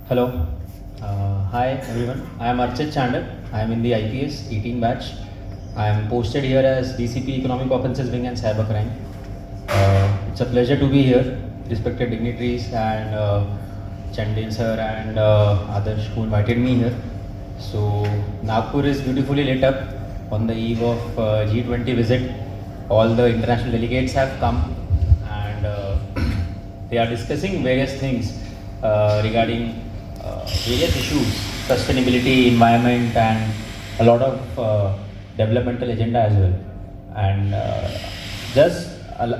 Hello. Hi everyone. I am Archit Chandar. I am in the IPS 18 batch. I am posted here as DCP Economic Offences Wing and Cybercrime. It's a pleasure to be here, respected dignitaries and Chandil sir and others who invited me here. So Nagpur is beautifully lit up on the eve of G20 visit. All the international delegates have come and they are discussing various things regarding various issues, sustainability, environment, and a lot of developmental agenda as well. And just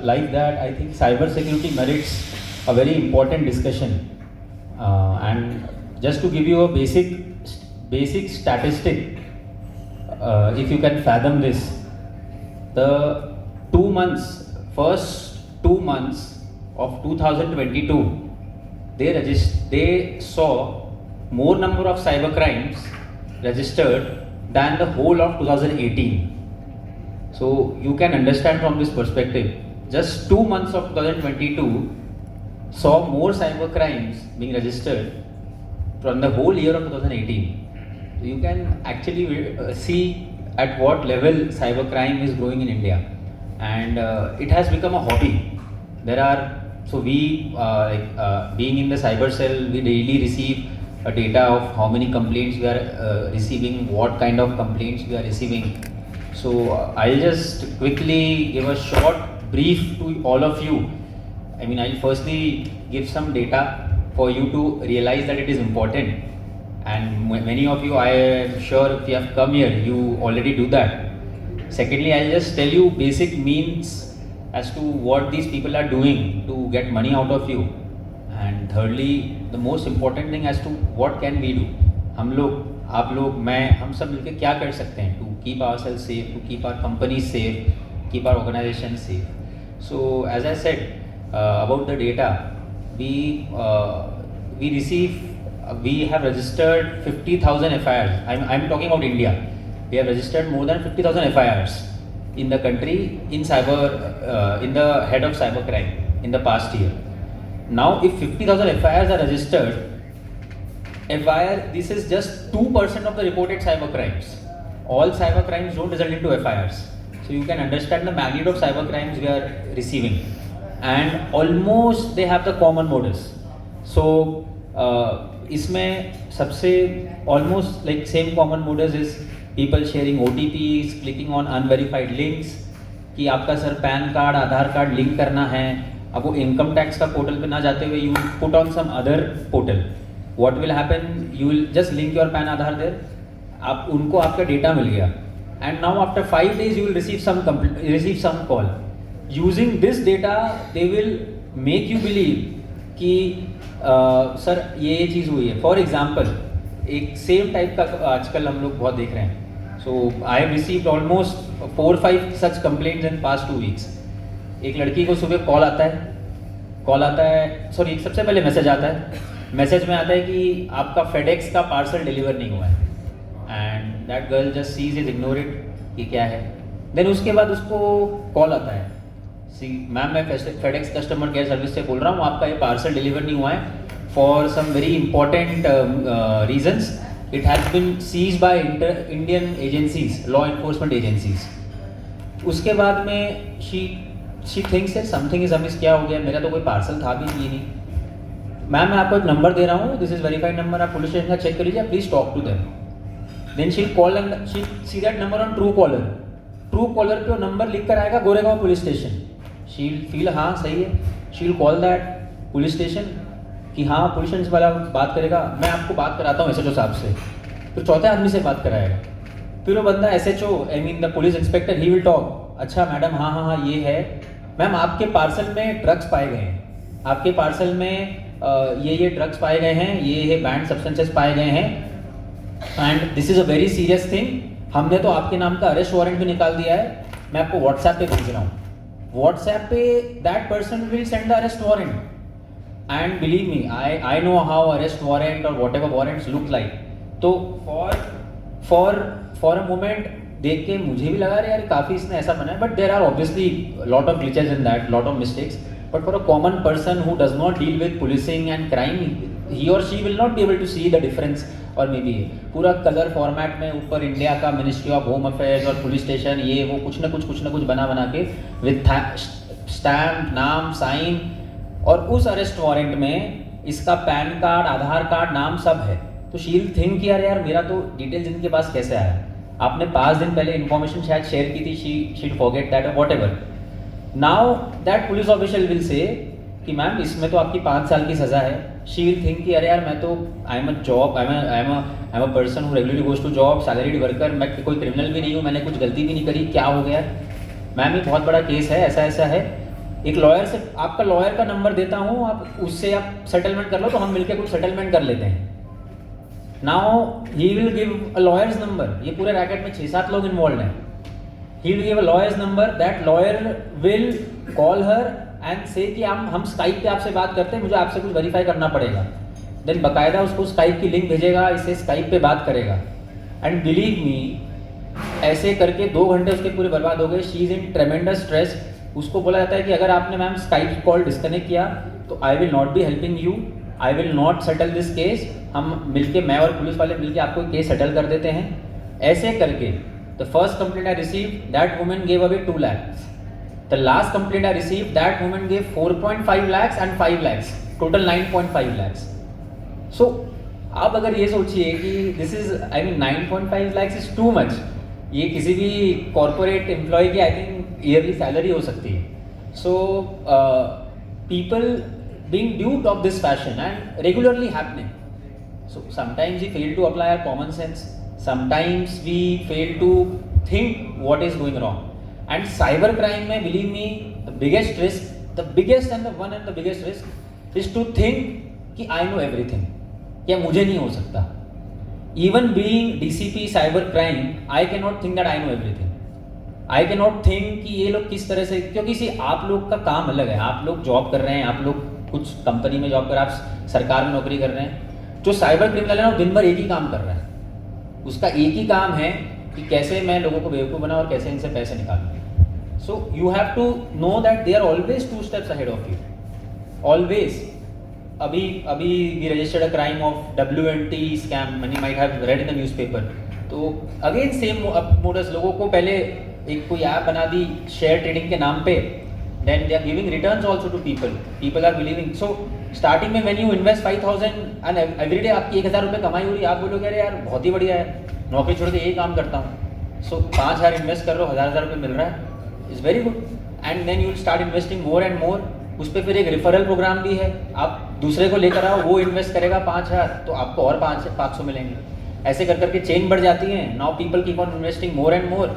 like that, I think cyber security merits a very important discussion. And just to give you a basic statistic, if you can fathom this, the 2 months, first 2 months of 2022, they saw more number of cyber crimes registered than the whole of 2018. So you can understand from this perspective, just 2 months of 2022 saw more cyber crimes being registered from the whole year of 2018. So you can actually see at what level cyber crime is growing in India, and it has become a hobby. There are being in the cyber cell, we daily receive a data of how many complaints we are receiving, what kind of complaints we are receiving. So I'll just quickly give a short brief to all of you. I mean, I'll firstly give some data for you to realize that it is important. And many of you, I am sure, if you have come here, you already do that. Secondly, I'll just tell you basic means as to what these people are doing to get money out of you. And thirdly, the most important thing as to what can we do. हम लोग, आप लोग, मैं, हम सब मिलके क्या कर सकते हैं to keep ourselves safe, to keep our company safe, keep our organization safe. So as I said about the data, we have registered 50,000 FIRs. I'm talking about India. We have registered more than 50,000 FIRs in the country in the head of cybercrime in the past year. Now, if 50,000 FIRs are registered, this is just 2% of the reported cyber crimes. All cyber crimes don't result into FIRs. So you can understand the magnitude of cyber crimes we are receiving. And almost they have the common modus. So इसमें सबसे almost like same common modus is people sharing OTPs, clicking on unverified links कि आपका sir pan card, आधार card link करना है. अब वो income tax का portal पे ना जाते हुए you put on some other portal. What will happen, you will just link your PAN Aadhaar there, आप उनको आपका डेटा मिल गया. And now after 5 days you will receive some call. Using this data they will make you believe कि sir ये चीज़ हुई है. फॉर एग्जाम्पल, एक सेम टाइप का आजकल हम लोग बहुत देख रहे हैं. So I have received almost 4-5 such complaints in past 2 weeks. एक लड़की को सुबह कॉल आता है, सॉरी, सबसे पहले मैसेज आता है. मैसेज में आता है कि आपका फेडेक्स का पार्सल डिलीवर नहीं हुआ है. And that girl just sees is ignore it कि क्या है. देन उसके बाद उसको कॉल आता है, सी मैम, मैं फेडेक्स कस्टमर केयर सर्विस से बोल रहा हूँ, आपका ये पार्सल डिलीवर नहीं हुआ है for some very important reasons. It has been seized by Indian agencies, law enforcement agencies. उसके बाद में शी थिंक्स है समथिंग इज अमिस, क्या हो गया, मेरा तो कोई पार्सल था भी नहीं. मैम, मैं आपको एक नंबर दे रहा हूँ, दिस इज वेरीफाइड नंबर, आप पुलिस स्टेशन का चेक कर लीजिए, please talk to them. Then she call and she see that number on Truecaller पे वो नंबर लिख कर आएगा Goregaon police station. She will feel हाँ सही है, she will call that police station कि हाँ पुलिस स्टेशन वाला बात करेगा, मैं आपको बात कराता हूँ SHO साहब से. फिर चौथे आदमी से बात कराएगा. फिर वो बंदा SHO, I mean the police inspector, he will talk, अच्छा मैडम, हाँ ये है मैम, आपके पार्सल में ड्रग्स पाए गए हैं, आपके पार्सल में ये ड्रग्स पाए गए हैं, ये बैंड सब्सटेंसेस पाए गए हैं, and this is a very serious thing. हमने तो आपके नाम का अरेस्ट वारंट भी निकाल दिया है, मैं आपको व्हाट्सएप पे भेज रहा हूँ. व्हाट्सएप पे that person will send the arrest warrant. And believe me, I know how arrest warrant or whatever warrants look like. तो फॉर अ मोमेंट देख के मुझे भी लगा यार काफ़ी इसने ऐसा बना है, but there are obviously lot of glitches in that, lot of mistakes. But for a common person who does not deal with policing and crime, he or she will not be able to see the difference. और maybe पूरा colour format में ऊपर India का ministry of home affairs और police station, ये वो कुछ ना कुछ बना के विद स्टैम्प, नाम, साइन, और उस अरेस्ट वारंट में इसका पैन कार्ड, आधार कार्ड, नाम सब है। तो शी विल थिंक यार यार मेरा तो डिटेल्स इनके पास कैसे आया, आपने 5 दिन पहले इन्फॉर्मेशन शायद शेयर की थी, she forget that, what ever. Now that police official will say कि मैम इसमें तो आपकी 5 साल की सज़ा है। शी विल थिंक कि अरे यार मैं तो I am a person who regularly goes to job, salaried worker, मैं कोई क्रिमिनल भी नहीं हूँ, मैंने कुछ गलती भी नहीं करी, क्या हो गया मैम, ये बहुत बड़ा केस है, ऐसा ऐसा है, एक लॉयर से, आपका लॉयर का नंबर देता हूँ, आप उससे आप सेटलमेंट कर लो, तो हम मिलकर कुछ सेटलमेंट कर लेते हैं। Now he will give a lawyers number, ये पूरे रैकेट में 6-7 लोग इन्वॉल्व हैं। He will give a lawyer's number, that lawyer will call her and say कि हम स्काइप पे आपसे बात करते हैं, मुझे आपसे कुछ वेरीफाई करना पड़ेगा। देन बाकायदा उसको स्काइप की लिंक भेजेगा, इससे स्काइप पे बात करेगा। एंड बिलीव मी, ऐसे करके 2 घंटे उसके पूरे बर्बाद हो गए। She is in ट्रेमेंडस stress. उसको बोला जाता है कि अगर आपने मैम स्काइप कॉल डिस्कनेक्ट किया तो I will not be helping you, I will not settle this case. हम मिलके, मैं और पुलिस वाले मिलके आपको केस सेटल कर देते हैं। ऐसे करके the first complaint I received, that woman gave away 2 lakhs. The last complaint I received, that woman gave 4.5 lakhs and 5 lakhs, total 9.5 lakhs. So आप अगर ये सोचिए कि this is, I mean 9.5 lakhs is too much. ये किसी भी corporate employee की I think yearly salary हो सकती है. So people being duped of this fashion and regularly happening. So sometimes we fail to apply our common sense. Sometimes we fail to think what is going wrong. And cyber crime में, believe me, the biggest risk, the biggest and the biggest risk is to think कि I know everything, या मुझे नहीं हो सकता। Even being DCP cyber crime, I cannot think that I know everything. I cannot think कि ये लोग किस तरह से, क्योंकि आप लोग का काम अलग है, आप लोग जॉब कर रहे हैं, आप लोग कुछ कंपनी में जॉब कर, आप सरकार में नौकरी कर रहे हैं। जो साइबर क्रिमिनल है ना, दिन भर एक ही काम कर रहा है, उसका एक ही काम है कि कैसे मैं लोगों को बेवकूफ़ बनाऊं और कैसे इनसे पैसे निकालूं। So you have to know that they are always 2 steps ahead of you, always. अभी we registered a crime of WNT scam, many might have read in the newspaper. तो अगेन सेम मोडस, लोगों को पहले एक कोई app बना दी share trading के नाम पे, then they are giving returns also to people are believing. So starting में when you invest 5,000 and every day आपकी 1,000 रुपये कमाई हो रही है, आप बोलोगे अरे यार बहुत ही बढ़िया है, नौकरी छोड़ के यही काम करता हूँ। सो 5,000 इन्वेस्ट कर रहे हो, 1,000 रुपये मिल रहा है, is very good. And then you will start investing more and more. उस पर फिर एक रेफरल प्रोग्राम भी है, आप दूसरे को लेकर आओ, वो इन्वेस्ट करेगा 5,000 तो आपको और 500 मिलेंगे। ऐसे कर करके चेन बढ़ जाती है। Now people keep on investing more and मोर।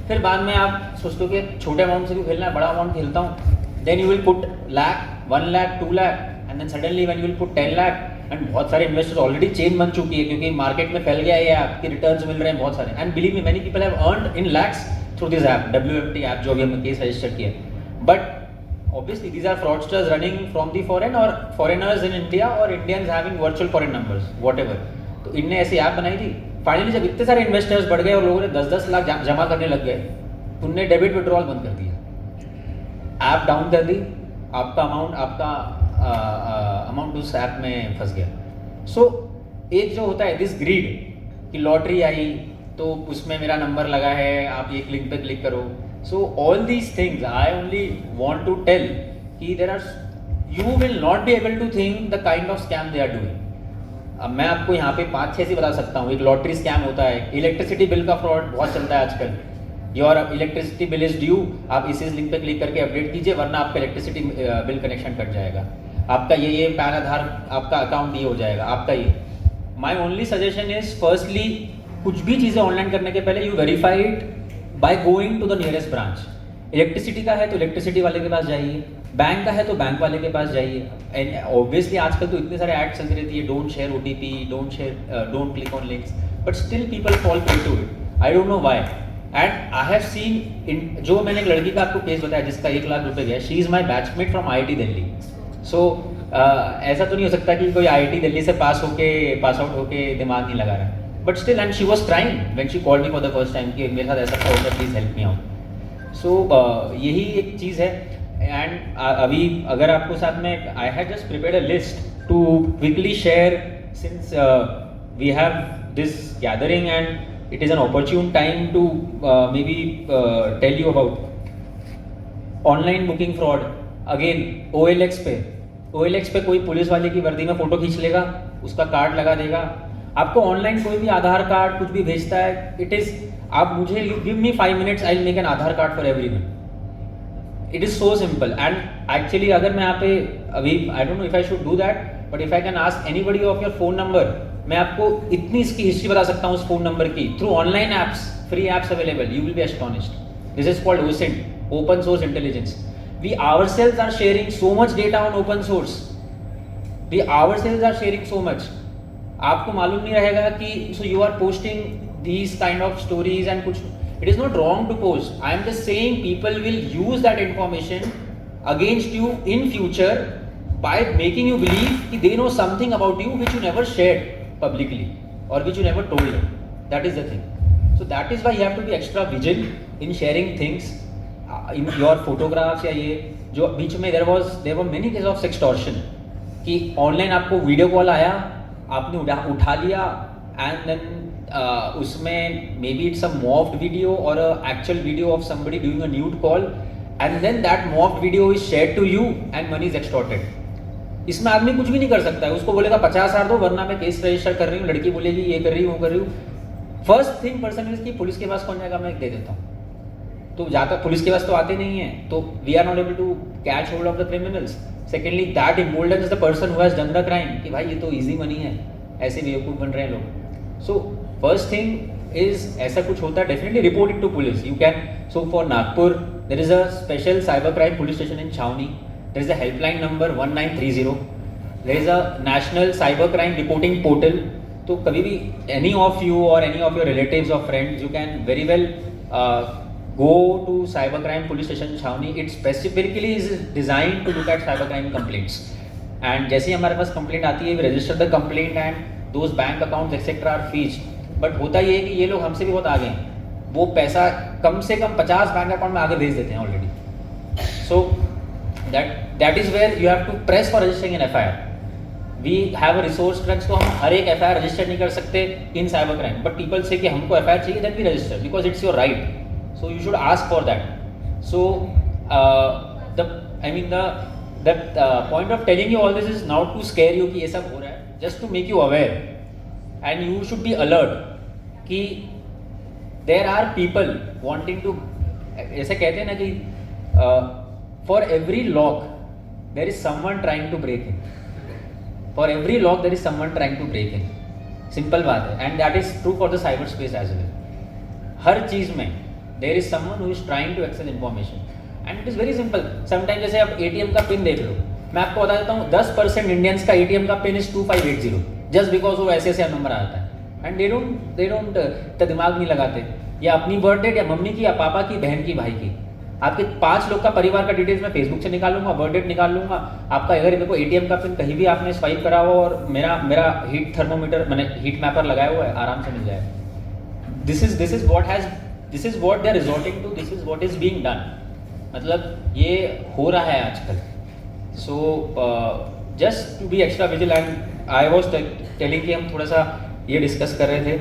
फिर बाद में आप सोचते हो कि छोटे अमाउंट से भी खेलना है, बड़ा अमाउंट खेलता हूँ। Then you will put lakh, 1 lakh, 2 lakh, and then suddenly when you will put 10 lakh, and बहुत सारे इन्वेस्टर्स ऑलरेडी चेन बन चुकी है क्योंकि मार्केट में फैल गया है, आपके रिटर्न्स मिल रहे हैं बहुत सारे। And believe me, many people have earned in lakhs through this app, WFT app, जो अभी हमने केस रजिस्टर किया। But obviously these are fraudsters running from the foreign or foreigners in India or Indians having virtual foreign numbers, whatever. तो इनने ऐसी app बनाई थी। Finally जब इतने सारे इन्वेस्टर्स बढ़ गए और लोगों ने 10-10 लाख जमा करने लग गए, उनने डेबिट विड्रॉल बंद कर दिया, ऐप डाउन कर दी, आपका अमाउंट उस ऐप में फंस गया। सो एक जो होता है दिस ग्रीड कि लॉटरी आई तो उसमें मेरा नंबर लगा है, आप एक लिंक पे क्लिक करो। So all these things I only want to tell कि there are, you will not be able to think the kind of scam they are doing. अब मैं आपको यहाँ पे 5-6 से बता सकता हूँ। एक लॉटरी स्कैम होता है, इलेक्ट्रिसिटी बिल का फ्रॉड बहुत चलता है आजकल। Your electricity bill is due, आप इस लिंक पे क्लिक करके अपडेट कीजिए वरना आपका इलेक्ट्रिसिटी बिल कनेक्शन कट जाएगा, आपका ये पैन आधार, आपका अकाउंट ये हो जाएगा, आपका ये। My only suggestion is, firstly कुछ भी चीज़ें ऑनलाइन करने के पहले you verify it by going to the nearest branch. Electricity का है तो इलेक्ट्रिसिटी वाले के पास जाइए, बैंक का है तो बैंक वाले के पास जाइए। एंड ऑब्वियसली आजकल तो इतने सारे एड्स चलती रहती है, don't share OTP, don't click on links, but still people fall prey to it. I don't know why. And I have seen, जो मैंने एक लड़की का आपको केस बताया जिसका 1 लाख रुपए गया, she is my batchmate from IIT Delhi. So ऐसा तो नहीं हो सकता कि कोई IIT दिल्ली से पास आउट होके दिमाग नहीं लगा रहा, but still, and she was trying when she called me for the first time कि मेरे साथ ऐसा क्या होता है, प्लीज़ हेल्प मी आउट। सो यही एक चीज़ है। एंड अभी अगर आपको साथ में, I have just prepared a list to quickly share, since we have this gathering and it is an opportune time to maybe tell you about online booking fraud. Again OLX पे कोई police वाले की वर्दी में photo खींच लेगा, उसका card लगा देगा. आपको ऑनलाइन कोई भी आधार कार्ड कुछ भी भेजता है, इट इज आप मुझे give me 5 minutes, I will make an Aadhaar card for everyone. It is so simple. And actually अगर मैं यहाँ पे अभी आई don't know if I should do that, but if I can ask anybody of your phone number, मैं आपको इतनी इसकी history बता सकता हूँ उस फोन नंबर की through online apps, free apps available. You will be astonished. This is called OSINT, open source intelligence. We ourselves are sharing so much data on open source. We ourselves are sharing so much. आपको मालूम नहीं रहेगा कि so you are posting these kind of stories and कुछ. It is not wrong to post. I am just saying people will use that information against you in future by making you believe कि they know something about you which you never shared publicly or which you never told them. That is the thing. So that is why you have to be extra vigilant in sharing things. In your photographs या ये जो बीच में there were many case of sextortion कि online आपको video call आया, आपने उठा लिया एंड देन उसमें maybe it's a morphed video or actual video of somebody doing a nude call and then that morphed video is shared to you and money is extorted. इसमें आदमी कुछ भी नहीं कर सकता है. उसको बोलेगा 50,000 दो वरना मैं केस रजिस्टर कर रही हूँ. लड़की बोलेगी ये कर रही हूँ वो कर रही हूँ. फर्स्ट थिंग पर्सन इज कि पुलिस के पास कौन जाएगा, मैं दे देता हूँ. तो जहाँ तक पुलिस के पास तो आते नहीं है, तो we are not able to catch hold of the criminals. Secondly that emboldens the person who has done the crime कि भाई ये तो इजी मनी है, ऐसे बेवकूफ़ बन रहे हैं लोग. सो फर्स्ट थिंग इज ऐसा कुछ होता है definitely report it to police. You can. So for Nagpur there is a special cyber crime police station in Chhawni. There is a helpline number 1930. There is a national cyber crime reporting portal. तो कभी भी any of you or any of your relatives और friends you can very well go to cybercrime police station Chhaoni. It specifically is designed to look at cybercrime complaints. And जैसे ही हमारे पास complaint आती है, we register the complaint and those bank accounts etc. are freezed. But होता ये है कि ये लोग हमसे भी बहुत आगे हैं. वो पैसा कम से कम 50 बैंक अकाउंट में आगे भेज देते हैं already. So that is where you have to press for registering an FIR. We have a resource crunch, तो हम हर एक FIR रजिस्टर नहीं कर सकते in cyber crime. But people say कि हमको FIR चाहिए, then we register because it's your right. So you should ask for that. So the point of telling you all this is not to scare you कि ये सब हो रहा है, just to make you aware and you should be alert कि there are people wanting to, ऐसे कहते हैं ना कि for every lock there is someone trying to break in. For every lock there is someone trying to break in. Simple बात है and that is true for the cyber space as well. हर चीज़ में there is someone who is trying to access information and it is very simple. Sometimes जैसे आप ATM का pin देख लो, मैं आपको बता देता हूँ 10% इंडियंस का ATM का पिन is 2580 just because वो ऐसे नंबर आता है and they don't दिमाग नहीं लगाते. या अपनी बर्थ डेट या मम्मी की या पापा की, बहन की, भाई की, आपके 5 लोग का परिवार का डिटेल्स मैं फेसबुक से निकाल लूंगा, बर्थ डेट निकाल लूंगा. आपका अगर देखो ATM का पिन कहीं भी आपने स्वाइप करा हुआ और मेरा हीट थर्मोमीटर मैंने हीट मैपर लगाया हुआ है, आराम से मिल जाएगा. This is what they are resorting to. This is what is being done. मतलब ये हो रहा है आजकल. So just to be extra vigilant, I was telling कि हम थोड़ा सा ये डिस्कस कर रहे थे.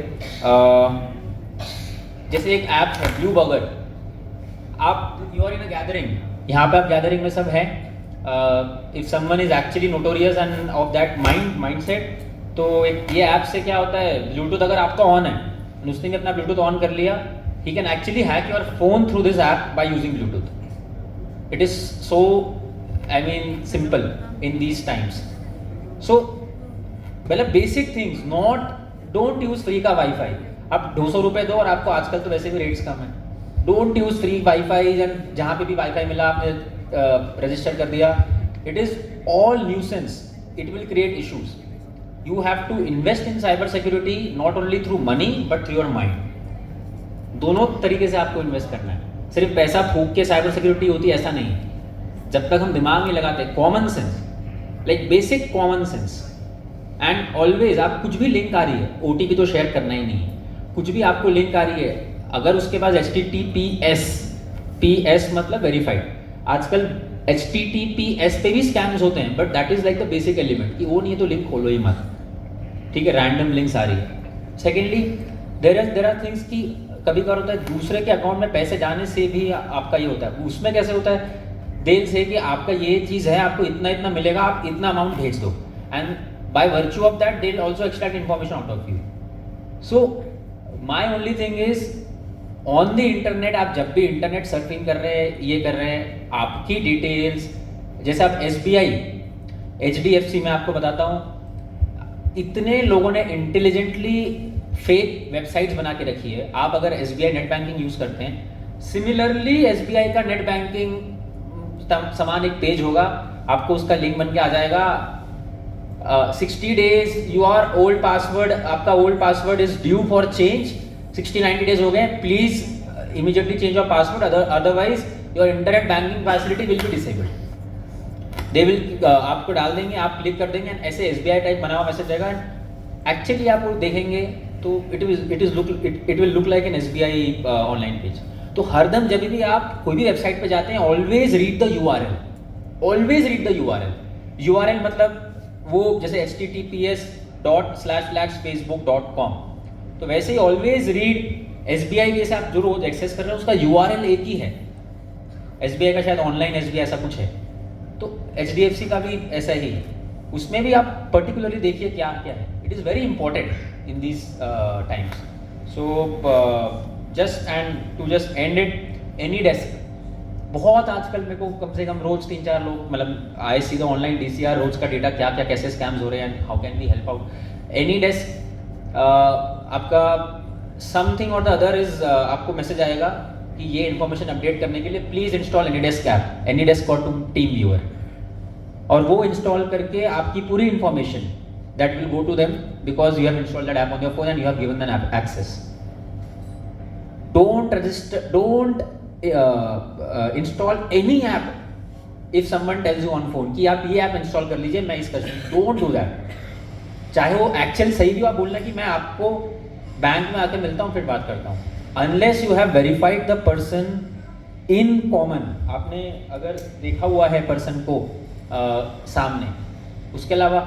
जैसे एक ऐप है ब्लू बगर. आप you are in a gathering, यहाँ पे आप गैदरिंग में सब हैं. If someone is actually notorious and of that mindset, तो एक ये ऐप से क्या होता है, ब्लूटूथ अगर आपका ऑन है, उसने भी अपना ब्लूटूथ ऑन कर लिया, he can actually hack your phone through this app by using Bluetooth. It is so, I mean, simple in these times. So, मतलब basic things, don't use free का Wi-Fi. आप 200 रुपये दो और आपको आजकल तो वैसे भी रेट्स कम है. Don't use free Wi-Fi and जहाँ पे भी Wi-Fi मिला आपने रजिस्टर कर दिया. It is all nuisance. It will create issues. You have to invest in cyber security not only through money but through your mind. दोनों तरीके से आपको इन्वेस्ट करना है. सिर्फ पैसा फूंक के साइबर सिक्योरिटी होती है ऐसा नहीं. जब तक हम दिमाग नहीं लगाते, common sense, like basic common sense. And always आप कुछ भी लिंक आ रही है, OTP तो शेयर करना ही नहीं है. कुछ भी आपको लिंक आ रही है, अगर उसके पास HTTPS PS मतलब वेरीफाइड. आजकल HTTPS पे भी स्कैम्स होते हैं, but that is like the basic element कि वो नहीं है तो लिंक खोलो ही मत, ठीक है, रैंडम लिंक्स आ रही है। सेकेंडली देर आर थिंग्स कि कभी कभार होता है दूसरे के अकाउंट में पैसे जाने से भी आपका ये होता है, उसमें कैसे होता है, देल से कि आपका ये चीज़ है, आपको इतना इतना मिलेगा, आप इतना अमाउंट भेज दो, and by virtue of that they also extract information out of you. So my only thing is on the internet, आप जब भी इंटरनेट सर्फिंग कर रहे हैं, ये कर रहे हैं, आपकी डिटेल्स, जैसे आप SBI HDFC में आपको बताता हूँ, इतने लोगों ने इंटेलिजेंटली फेक वेबसाइट्स बना के रखी है। आप अगर SBI नेट बैंकिंग यूज़ करते हैं, सिमिलरली SBI का नेट बैंकिंग समान एक पेज होगा, आपको उसका लिंक बन के आ जाएगा, 60 डेज योर ओल्ड पासवर्ड, आपका old password is due for change, 60-90 days हो गए, please immediately change your password, otherwise your internet banking facility will be disabled. They will आपको डाल देंगे, आप क्लिक कर देंगे, ऐसे SBI टाइप बना हुआ मैसेज आएगा। एक्चुअली आप वो देखेंगे तो it will look like an SBI online page. तो हरदम जब भी आप कोई भी वेबसाइट पे जाते हैं, always read the URL, always read the URL मतलब वो जैसे https://facebook.com, तो वैसे ही ऑलवेज रीड SBI जैसे आप जो रोज एक्सेस कर रहे हैं उसका URL एक ही है, SBI का शायद ऑनलाइन SBI ऐसा कुछ है, तो HDFC का भी ऐसा ही, उसमें भी आप पर्टिकुलरली देखिए क्या क्या है। It is very important in this times. So just and it, any desk, बहुत आजकल मेरे को कम से कम रोज 3-4 लोग, मतलब I see the online DCR, रोज का डेटा क्या क्या कैसे स्कैम्स हो रहे हैं, how can we help out. AnyDesk आपका समथिंग और द अदर इज, आपको मैसेज आएगा कि ये इन्फॉर्मेशन अपडेट करने के लिए please install AnyDesk app, AnyDesk for TeamViewer, और वो इंस्टॉल करके आपकी पूरी information that will go to them because you have installed that app on your phone and you have given them access. Don't register, don't install any app if someone tells you on phone कि आप ये app install कर लीजिए, मैं इसका, don't do that। चाहे वो actual सही भी हो, आप बोलना कि मैं आपको बैंक में आके मिलता हूँ फिर बात करता हूँ, unless you have verified the person in common, आपने अगर देखा हुआ है पर्सन को सामने, उसके अलावा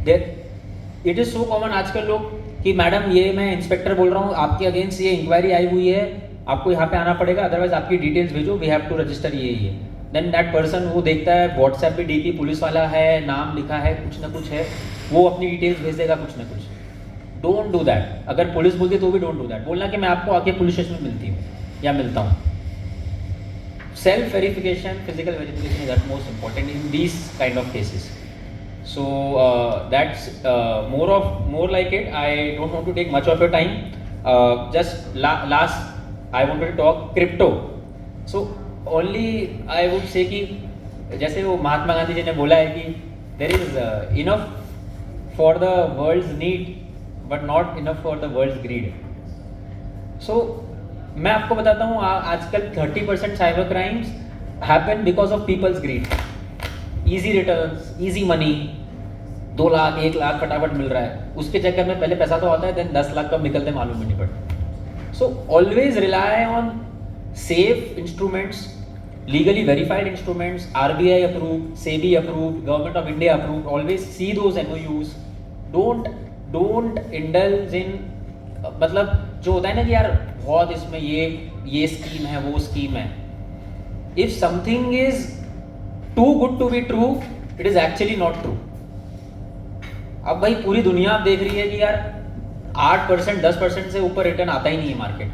इट इज़ सो कॉमन आजकल लोग कि मैडम ये मैं इंस्पेक्टर बोल रहा हूँ, आपके अगेंस्ट ये इंक्वायरी आई हुई है, आपको यहाँ पे आना पड़ेगा, अदरवाइज आपकी डिटेल्स भेजो, वी हैव टू रजिस्टर ये। देन दैट पर्सन वो देखता है व्हाट्सएप पे DP पुलिस वाला है, नाम लिखा है, कुछ ना कुछ है, वो अपनी डिटेल्स भेज देगा कुछ ना कुछ। Don't do that. अगर पुलिस बोलती है तो भी डोंट डू दैट, बोलना कि मैं आपको आके पुलिस स्टेशन में मिलती हूँ या मिलता हूँ। Self verification, physical verification is at most important in these kind of cases. So that's more like it. I don't want to take much of your time. Just last I wanted to talk crypto. So only I would say कि जैसे वो महात्मा गांधी जी ने बोला है कि there is enough for the world's need but not enough for the world's greed. So मैं आपको बताता हूँ आजकल 30% cyber crimes happen because of people's greed. Easy returns, easy money, 2 lakh 1 lakh फटाफट मिल रहा है, उसके चक्कर में पहले पैसा तो आता है, देन 10 लाख कब निकलते हैं मालूम भी नहीं पड़ता। So always rely on safe instruments, legally verified instruments, RBI approved, SEBI approved, government of India approved, always see those MOUs। Don't indulge in, मतलब जो होता है ना कि यार बहुत इसमें ये स्कीम है, वो स्कीम है। If something is too good to be true, it is actually not true। अब भाई पूरी दुनिया देख रही है कि यार 8%, 10% से ऊपर रिटर्न आता ही नहीं है मार्केट।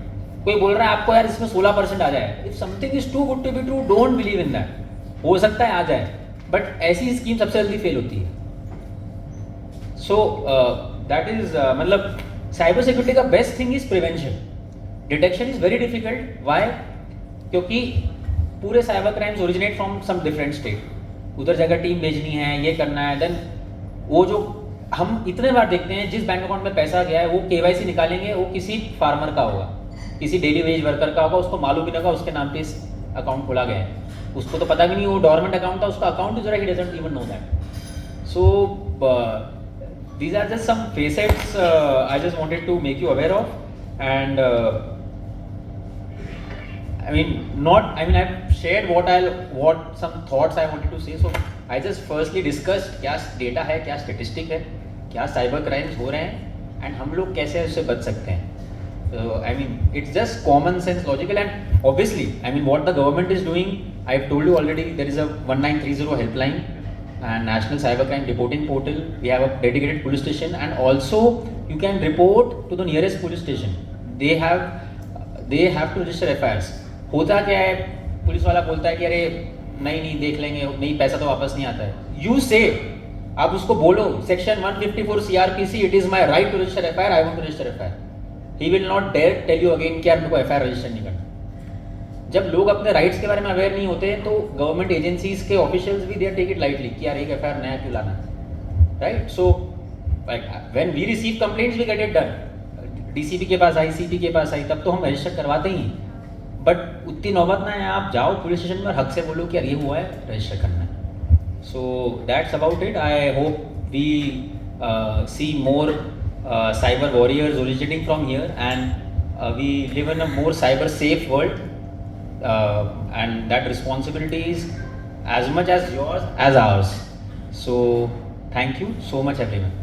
कोई बोल रहा है आपको यार इसमें 16% आ जाए, if something is too good to be true, don't believe in that. हो सकता है आ जाए, बट ऐसी स्कीम सबसे जल्दी फेल होती है। सो दैट इज मतलब साइबर सिक्योरिटी का best thing is prevention. Detection is very difficult. Why? क्योंकि पूरे cyber crimes originate from some different state, उधर जगह टीम भेजनी है, ये करना है, देन वो जो हम इतने बार देखते हैं जिस बैंक अकाउंट में पैसा गया है वो KYC निकालेंगे, वो किसी फार्मर का होगा, किसी डेली वेज वर्कर का होगा, उसको मालूम भी नहीं होगा उसके नाम पे इस अकाउंट खोला गया है, उसको तो पता भी नहीं वो डोरमेंट अकाउंट था, उसका account he doesn't even know that. So these are just some facets I just wanted to make you aware of, and I mean I've shared what some thoughts I wanted to say. So I just firstly discussed क्या data है, क्या statistic है, क्या cyber crimes हो रहे हैं, and हम लोग कैसे उससे बच सकते हैं. So I mean it's just common sense, logical, and obviously I mean what the government is doing. I've told you already. There is a 1930 helpline and National Cybercrime Reporting Portal. We have a dedicated police station, and also you can report to the nearest police station. They have to register FIRs. होता क्या है, police वाला बोलता है कि अरे नहीं देख लेंगे, नहीं पैसा तो वापस नहीं आता है. यू से आप उसको बोलो section 154 CRPC, it is my right to register FIR, I want to register FIR. He will not dare tell you again कि यार मेरे को FIR रजिस्टर नहीं करना. जब लोग अपने राइट्स के बारे में अवेयर नहीं होते तो गवर्नमेंट एजेंसीज के ऑफिशियल्स भी दे टेक इट लाइटली कि यार एक FIR नया क्यों लाना है, right. So when we receive complaints we get it done. DCP के पास आई, CP के पास आई, तब तो हम रजिस्टर करवाते ही. बट उतनी नौबत ना है, आप जाओ पुलिस स्टेशन में और हक से बोलो कि यार ये हुआ है, रजिस्टर करना है. So that's about it. I hope we see more cyber warriors originating from here, and we live in a more cyber safe world, and that responsibility is as much as yours as ours. So thank you so much everyone.